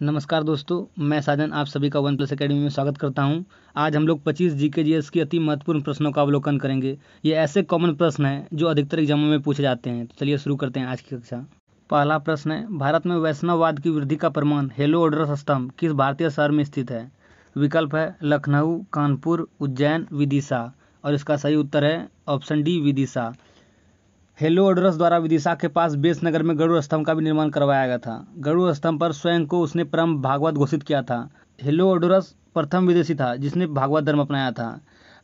नमस्कार दोस्तों, मैं साजन आप सभी का वन प्लस अकेडमी में स्वागत करता हूं। आज हम लोग 25 जीके जीएस की अति महत्वपूर्ण प्रश्नों का अवलोकन करेंगे। ये ऐसे कॉमन प्रश्न हैं जो अधिकतर एग्जामों में पूछे जाते हैं। तो चलिए शुरू करते हैं आज की कक्षा। पहला प्रश्न है, भारत में वैष्णववाद की वृद्धि का प्रमाण हेलोडोरस स्तंभ किस भारतीय शहर में स्थित है? विकल्प है लखनऊ, कानपुर, उज्जैन, विदिशा। और इसका सही उत्तर है ऑप्शन डी, विदिशा। हेलोडोरस द्वारा विदिशा के पास बेस नगर में गरुड़ स्तंभ का भी निर्माण करवाया गया था। गरुड़ स्तंभ पर स्वयं को उसने परम भागवत घोषित किया था। हेलोडोरस प्रथम विदेशी था जिसने भागवत धर्म अपनाया था।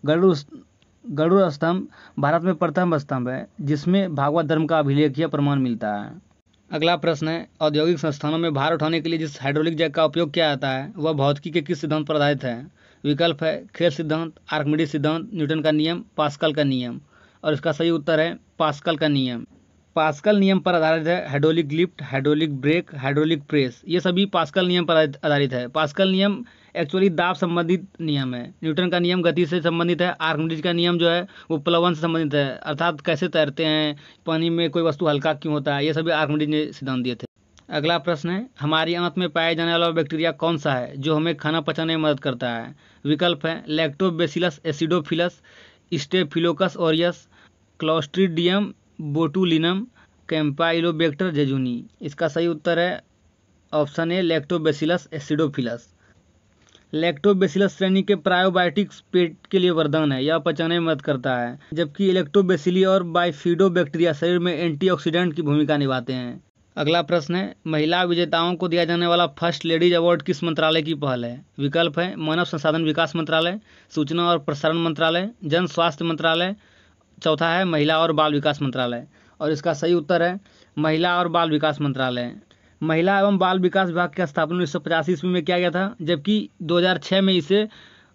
गरुड़ स्तंभ भारत में प्रथम स्तंभ है जिसमें भागवत धर्म का अभिलेखीय प्रमाण मिलता है। अगला प्रश्न है, औद्योगिक संस्थानों में भार उठाने के लिए जिस हाइड्रोलिक जैक का उपयोग किया जाता है वह भौतिकी के किस सिद्धांत पर आधारित है? विकल्प है खेल सिद्धांत, आर्किमिडीज सिद्धांत, न्यूटन का नियम, पास्कल का नियम। और इसका सही उत्तर है पास्कल का नियम। पास्कल नियम पर आधारित है hydraulic lift, hydraulic brake, hydraulic press. ये सभी पास्कल नियम पर आधारित है। पास्कल नियम एक्चुअली दाब संबंधित नियम है। न्यूटन का नियम गति से संबंधित है। आर्किमिडीज का नियम जो है वो प्लवन से संबंधित है, अर्थात कैसे तैरते हैं, पानी में कोई वस्तु हल्का क्यों होता है, ये सभी आर्किमिडीज ने सिद्धांत दिए थे। अगला प्रश्न है, हमारी आंत में पाया जाने वाला बैक्टीरिया कौन सा है जो हमें खाना पचाने में मदद करता है? विकल्प है lactobacillus acidophilus, staphylococcus aureus, clostridium botulinum, campylobacter jejuni. इसका सही उत्तर है option A lactobacillus acidophilus. Lactobacillus श्रेणी के प्रोबायोटिक्स पेट के लिए वरदान है, यह पचाने में मदद करता है, जबकि लैक्टोबैसिली और बाइफिडोबैक्टीरिया शरीर में एंटीऑक्सीडेंट की भूमिका निभाते हैं। अगला प्रश्न है, महिला विजेताओं को दिया जाने वाला फर्स्ट लेडीज अवार्ड किस मंत्रालय की पहल है? विकल्प है मानव संसाधन विकास मंत्रालय, सूचना और प्रसारण मंत्रालय, जन स्वास्थ्य मंत्रालय, चौथा है महिला और बाल विकास मंत्रालय। और इसका सही उत्तर है महिला और बाल विकास मंत्रालय। महिला एवं बाल विकास विभाग की स्थापना 1985 ईस्वी में किया गया था, जबकि 2006 में इसे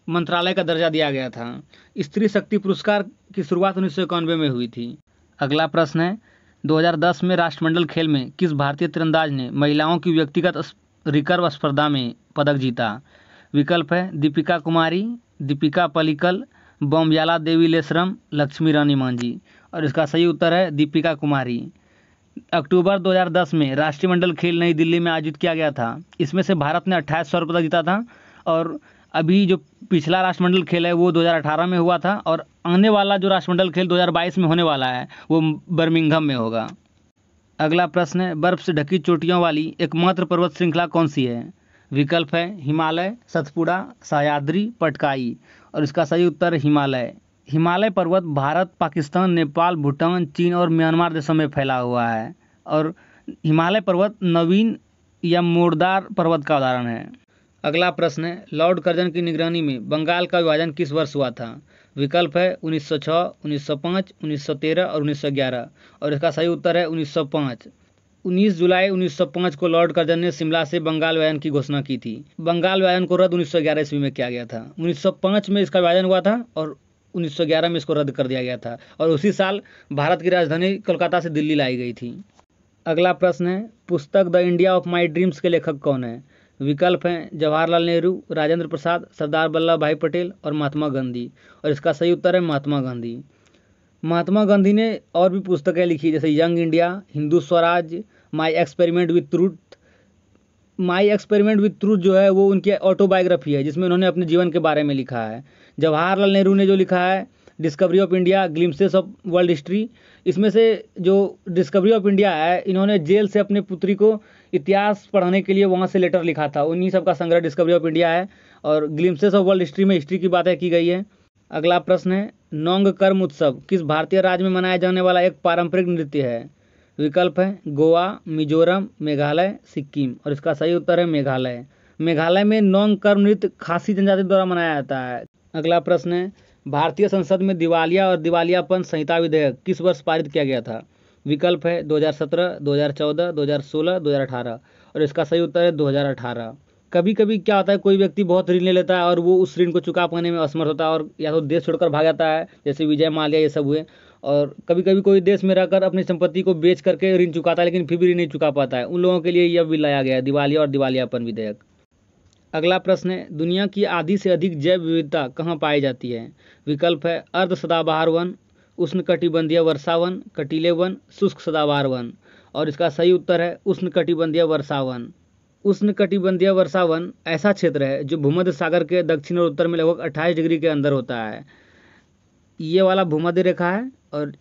मंत्रालय का दर्जा दिया गया था। स्त्री शक्ति पुरस्कार की शुरुआत 1991 में हुई थी। अगला प्रश्न है, 2010 में राष्ट्रमंडल खेल में किस भारतीय तीरंदाज ने महिलाओं की व्यक्तिगत रिकर्व स्पर्धा में पदक जीता? विकल्प है दीपिका कुमारी, दीपिका पल्लिकल, बमयाला देवी लेसरम, लक्ष्मी रानी मांझी। और इसका सही उत्तर है दीपिका कुमारी। अक्टूबर 2010 में राष्ट्रीय मंडल खेल नई दिल्ली में आयोजित किया गया था। इसमें से भारत ने 28 स्वर्ण पदक जीता था। और अभी जो पिछला राष्ट्रमंडल खेल है वो 2018 में हुआ था, और आने वाला जो राष्ट्रमंडल खेल 2022 में होने वाला है वो बर्मिंघम में होगा। अगला प्रश्न है, बर्फ से ढकी चोटियों वाली एकमात्र पर्वत श्रृंखला कौन सी है? विकल्प है हिमालय, सतपुड़ा, सह्याद्री, पटकाई। और इसका सही उत्तर हिमालय। हिमालय पर्वत भारत, पाकिस्तान, नेपाल, भूटान, चीन और म्यांमार देशों में फैला हुआ है। और हिमालय पर्वत नवीन या मोड़दार पर्वत का उदाहरण है। अगला प्रश्न है, लॉर्ड कर्जन की निगरानी में बंगाल का विभाजन किस वर्ष हुआ था? विकल्प है 1906, 1905, 1913 और 1911। और इसका सही उत्तर है 1905। 19 जुलाई 1905 को लॉर्ड कर्जन ने शिमला से बंगाल विभाजन की घोषणा की थी। बंगाल विभाजन को रद्द 1911 ईस्वी में किया गया था। 1905 में इसका विभाजन हुआ था और 1911 में इसको रद्द कर दिया गया था, और उसी साल भारत की राजधानी कोलकाता से दिल्ली लाई गई थी। अगला प्रश्न है, पुस्तक the India of my dreams के लेखक कौन है? विकल्प हैं जवाहरलाल नेहरू, राजेंद्र प्रसाद, सरदार वल्लभ भाई पटेल और महात्मा गांधी। और इसका सही उत्तर है महात्मा गांधी। महात्मा गांधी ने और भी पुस्तकें लिखी, जैसे young India, Hindu Swaraj, my experiment with truth. My experiment with truth जो है वो उनकी ऑटोबायोग्राफी है, जिसमें उन्होंने अपने जीवन के बारे में लिखा है। जवाहरलाल नेहरू ने जो लिखा है discovery of India, glimpses of world history, इसमें से जो डिस्कवरी ऑफ इंडिया है, इन्होंने जेल से अपने पुत्री को इतिहास पढ़ाने के लिए वहाँ से लेटर लिखा था, उन्हीं सब का संग्रह डिस्कवरी ऑफ इंडिया है। और ग्लिम्सेस ऑफ वर्ल्ड हिस्ट्री में हिस्ट्री की बातें की गई है। अगला प्रश्न है, नोंग कर्म उत्सव किस भारतीय राज्य में मनाया जाने वाला एक पारंपरिक नृत्य है? विकल्प है गोवा, मिजोरम, मेघालय, सिक्किम। और इसका सही उत्तर है मेघालय। मेघालय में नोंग कर्म नृत्य खासी जनजाति द्वारा मनाया जाता है। अगला प्रश्न है, भारतीय संसद में दिवालिया और दिवालियापन संहिता विधेयक किस वर्ष पारित किया गया था? विकल्प है 2017, 2014, 2016, 2018। और इसका सही उत्तर है 2018। कभी कभी क्या होता है, कोई व्यक्ति बहुत ऋण ले लेता है और वो उस ऋण को चुका पाने में असमर्थ होता है और या तो देश छोड़कर भाग जाता है, जैसे विजय माल्या ये सब हुए। और कभी कभी कोई देश में रहकर अपनी संपत्ति को बेच करके ऋण चुकाता है, लेकिन फिर भी ऋण नहीं चुका पाता है। उन लोगों के लिए यह बिल लाया गया है, दिवालिया और दिवालियापन विधेयक। अगला प्रश्न है, दुनिया की आधी से अधिक जैव विविधता कहाँ पाई जाती है? विकल्प है अर्ध सदाबहार वन, उष्णकटिबंधीय वर्षा वन, कटीले वन, शुष्क सदाबहार वन। और इसका सही उत्तर है उष्णकटिबंधीय वर्षा वन। उष्णकटिबंधीय वर्षावन ऐसा क्षेत्र है जो भूमध्य सागर के दक्षिण और उत्तर में लगभग 28 डिग्री के अंदर होता है। ये वाला भूमध्य रेखा है और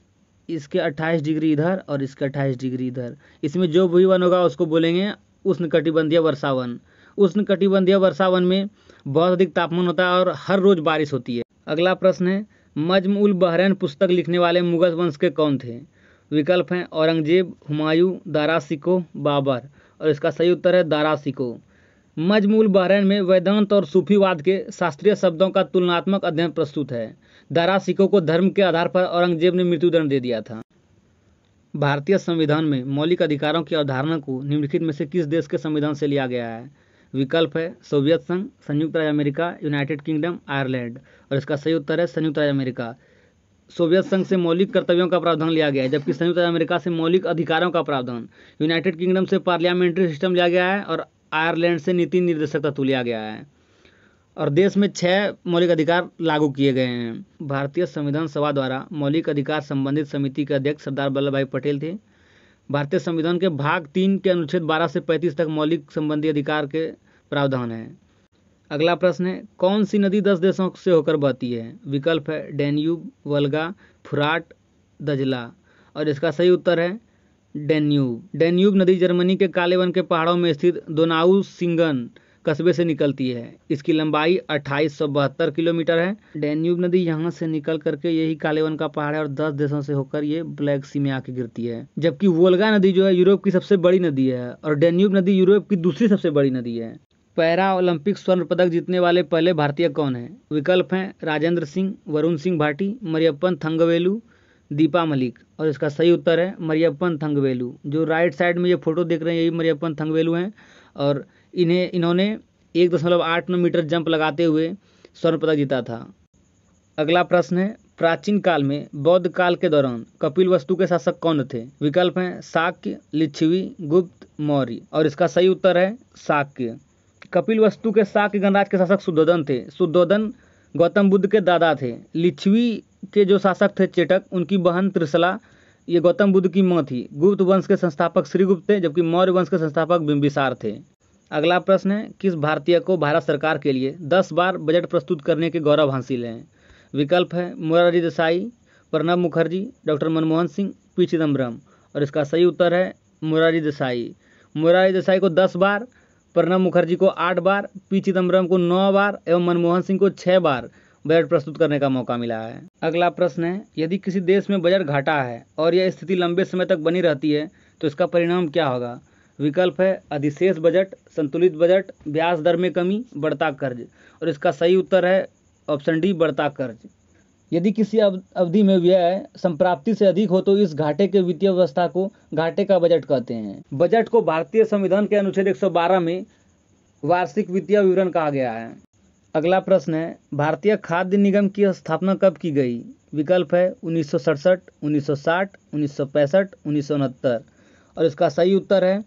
इसके 28 डिग्री इधर और इसके 28 डिग्री इधर। इसमें जो भी वन होगा उसको बोलेंगे उष्णकटिबंधीय वर्षावन। उष्णकटिबंधीय वर्षावन में बहुत अधिक तापमान होता है और हर रोज बारिश होती है। अगला प्रश्न है, नज्म उल बहरैन पुस्तक लिखने वाले मुगल वंश के कौन थे? विकल्प हैं औरंगजेब, हुमायूं, दारा शिकोह, बाबर। और इसका सही उत्तर है दारा शिकोह। नज्म उल बहरैन में वेदांत और सूफीवाद के शास्त्रीय शब्दों का तुलनात्मक अध्ययन प्रस्तुत है। दारा शिकोह को धर्म के आधार पर औरंगजेब ने मृत्युदंड दे दिया था। भारतीय संविधान में मौलिक अधिकारों की अवधारणा को निम्नलिखित में से किस देश के संविधान से लिया गया है? विकल्प है सोवियत संघ, संयुक्त राज्य अमेरिका, यूनाइटेड किंगडम, आयरलैंड। और इसका सही उत्तर है संयुक्त राज्य अमेरिका। सोवियत संघ से मौलिक कर्तव्यों का प्रावधान लिया गया है, जबकि संयुक्त राज्य अमेरिका से मौलिक अधिकारों का प्रावधान। यूनाइटेड किंगडम से पार्लियामेंट्री सिस्टम लिया गया है और आयरलैंड से नीति निर्देशक तत्व लिया गया है। और देश में 6 मौलिक अधिकार लागू किए गए हैं। भारतीय संविधान सभा द्वारा मौलिक अधिकार संबंधित समिति के अध्यक्ष सरदार वल्लभ भाई पटेल थे। भारतीय संविधान के भाग 3 के अनुच्छेद 12 से 35 तक मौलिक संबंधी अधिकार के प्रावधान है। अगला प्रश्न है, कौन सी नदी 10 देशों से होकर बहती है? विकल्प है डैन्यूब, वल्गा, फुराट, दजला। और इसका सही उत्तर है डैन्यूब। डैन्यूब नदी जर्मनी के काले वन के पहाड़ों में स्थित दोनाउ सिंगन कस्बे से निकलती है। इसकी लंबाई 2872 किलोमीटर है। डैन्यूब नदी यहाँ से निकल करके यही काले वन का पहाड़ है और 10 देशों से होकर ये ब्लैक सी में आके गिरती है। जबकि वोल्गा नदी जो है यूरोप की सबसे बड़ी नदी है और डैन्यूब नदी यूरोप की दूसरी सबसे बड़ी नदी है। पैरा ओलंपिक स्वर्ण पदक जीतने वाले पहले भारतीय कौन है? विकल्प हैं राजेंद्र सिंह, वरुण सिंह भाटी, मरियप्पन थंगवेलु, दीपा मलिक। और इसका सही उत्तर है मरियप्पन थंगवेलु। जो राइट साइड में ये फोटो देख रहे हैं यही मरियप्पन थंगवेलु हैं और इन्होंने 1.89 मीटर जंप लगाते हुए स्वर्ण पदक जीता था। अगला प्रश्न है, प्राचीन काल में बौद्ध काल के दौरान कपिलवस्तु के शासक कौन थे? विकल्प हैं शाक्य, लिच्छवी, गुप्त, मौर्य। और इसका सही उत्तर है शाक्य। कपिलवस्तु के शाक्य गणराज्य के शासक शुद्धोदन थे। शुद्धोदन गौतम बुद्ध के दादा थे। लिच्छवी के जो शासक थे चेटक, उनकी बहन त्रिशला ये गौतम बुद्ध की मां थी। गुप्त वंश के संस्थापक श्रीगुप्त थे, जबकि मौर्य वंश के संस्थापक बिंबिसार थे। अगला प्रश्न है, किस भारतीय को भारत सरकार के लिए 10 बार बजट प्रस्तुत करने के गौरव हासिल है? विकल्प है मोरारजी देसाई, प्रणब मुखर्जी, डॉक्टर मनमोहन सिंह, पी चिदम्बरम। और इसका सही उत्तर है मोरारजी देसाई। मोरारजी देसाई को 10 बार, प्रणब मुखर्जी को 8 बार, पी चिदम्बरम को 9 बार एवं मनमोहन सिंह को 6 बार बजट प्रस्तुत करने का मौका मिला है। अगला प्रश्न है, यदि किसी देश में बजट घाटा है और यह स्थिति लंबे समय तक बनी रहती है तो इसका परिणाम क्या होगा? विकल्प है अधिशेष बजट, संतुलित बजट, ब्याज दर में कमी, बढ़ता कर्ज। और इसका सही उत्तर है ऑप्शन डी बढ़ता कर्ज। यदि किसी अवधि में व्यय संप्राप्ति से अधिक हो तो इस घाटे के वित्तीय व्यवस्था को घाटे का बजट कहते हैं। बजट को भारतीय संविधान के अनुच्छेद 112 में वार्षिक वित्तीय विवरण कहा गया है। अगला प्रश्न है, भारतीय खाद्य निगम की स्थापना कब की गई? विकल्प है 1967, 1960, 1965, 1969। और इसका सही उत्तर है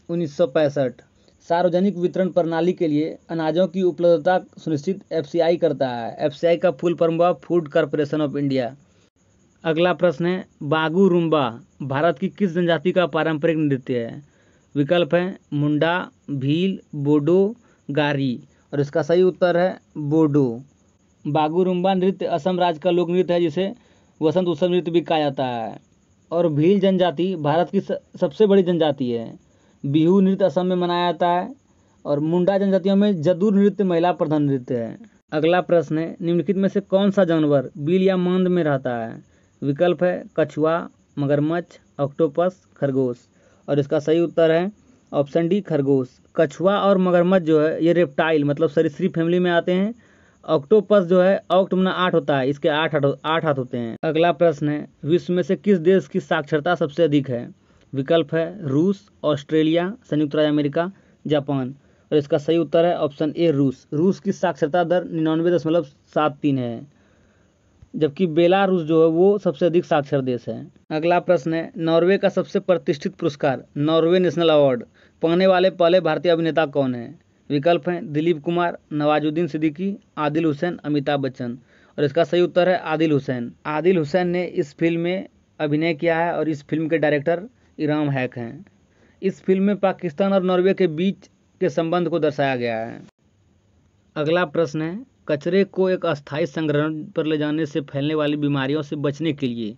1965। सार्वजनिक वितरण प्रणाली के लिए अनाजों की उपलब्धता सुनिश्चित एफसीआई करता है। एफसीआई का फुल फॉर्म हुआ फूड कॉरपोरेशन ऑफ इंडिया। अगला प्रश्न है, बागू रुम्बा भारत की किस जनजाति का पारंपरिक नृत्य है? विकल्प है मुंडा, भील, बोडो, गारी। और इसका सही उत्तर है बोडो। बागू रुम्बा नृत्य असम राज्य का लोक नृत्य है जिसे वसंत उत्सव नृत्य भी कहा जाता है। और भील जनजाति भारत की सबसे बड़ी जनजाति है। बिहू नृत्य असम में मनाया जाता है और मुंडा जनजातियों में जदूर नृत्य महिला प्रधान नृत्य है। अगला प्रश्न है, निम्नलिखित में से कौन सा जानवर बिल या मांद में रहता है? विकल्प है कछुआ, मगरमच्छ, ऑक्टोपस, खरगोश। और इसका सही उत्तर है ऑप्शन डी खरगोश। कछुआ और मगरमच्छ जो है ये रेप्टाइल मतलब सरीसृप फैमिली में आते हैं। ऑक्टोपस जो है ऑक्ट माना 8 होता है, इसके 8 हाथ होते हैं। अगला प्रश्न है, विश्व में से किस देश की साक्षरता सबसे अधिक है? विकल्प है रूस, ऑस्ट्रेलिया, संयुक्त राज्य अमेरिका, जापान। और इसका सही उत्तर है ऑप्शन ए रूस। रूस की साक्षरता दर 99.73 है, जबकि बेलारूस जो है वो सबसे अधिक साक्षर देश है। अगला प्रश्न है, नॉर्वे का सबसे प्रतिष्ठित पुरस्कार नॉर्वे नेशनल अवार्ड पाने वाले पहले भारतीय अभिनेता कौन है? विकल्प हैं दिलीप कुमार, नवाजुद्दीन सिद्दीकी, आदिल हुसैन, अमिताभ बच्चन। और इसका सही उत्तर है आदिल हुसैन। आदिल हुसैन ने इस फिल्म में अभिनय किया है और इस फिल्म के डायरेक्टर इराम हैक हैं। इस फिल्म में पाकिस्तान और नॉर्वे के बीच के संबंध को दर्शाया गया है। अगला प्रश्न है, कचरे को एक अस्थायी संग्रहण पर ले जाने से फैलने वाली बीमारियों से बचने के लिए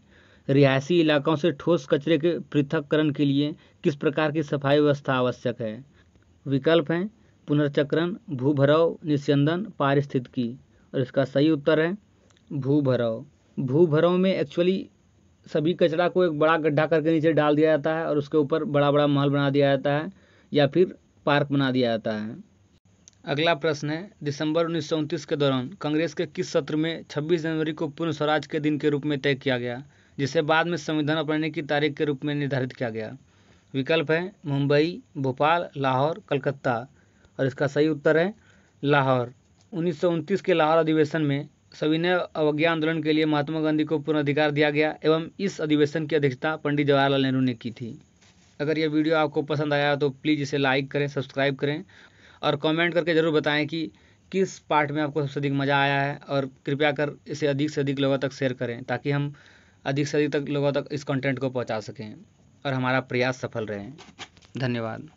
रिहायशी इलाकों से ठोस कचरे के पृथक्करण के लिए किस प्रकार की सफाई व्यवस्था आवश्यक है? विकल्प हैं पुनर्चक्रण, भूभराव, निस्यंदन, पारिस्थितिकी। और इसका सही उत्तर है भूभराव। भूभराव में एक्चुअली सभी कचरा को एक बड़ा गड्ढा करके नीचे डाल दिया जाता है और उसके ऊपर बड़ा बड़ा महल बना दिया जाता है या फिर पार्क बना दिया जाता है। अगला प्रश्न है, दिसंबर 1929 के दौरान कांग्रेस के किस सत्र में 26 जनवरी को पूर्ण स्वराज के दिन के रूप में तय किया गया, जिसे बाद में संविधान अपनाने की तारीख के रूप में निर्धारित किया गया? विकल्प है मुंबई, भोपाल, लाहौर, कलकत्ता। और इसका सही उत्तर है लाहौर। 1929 के लाहौर अधिवेशन में सविनय अवज्ञा आंदोलन के लिए महात्मा गांधी को पूर्ण अधिकार दिया गया एवं इस अधिवेशन की अध्यक्षता पंडित जवाहरलाल नेहरू ने की थी। अगर यह वीडियो आपको पसंद आया तो प्लीज़ इसे लाइक करें, सब्सक्राइब करें और कमेंट करके ज़रूर बताएं कि किस पार्ट में आपको सबसे अधिक मज़ा आया है, और कृपया कर इसे अधिक से अधिक लोगों तक शेयर करें ताकि हम अधिक से अधिक लोगों तक इस कंटेंट को पहुंचा सकें और हमारा प्रयास सफल रहे। धन्यवाद।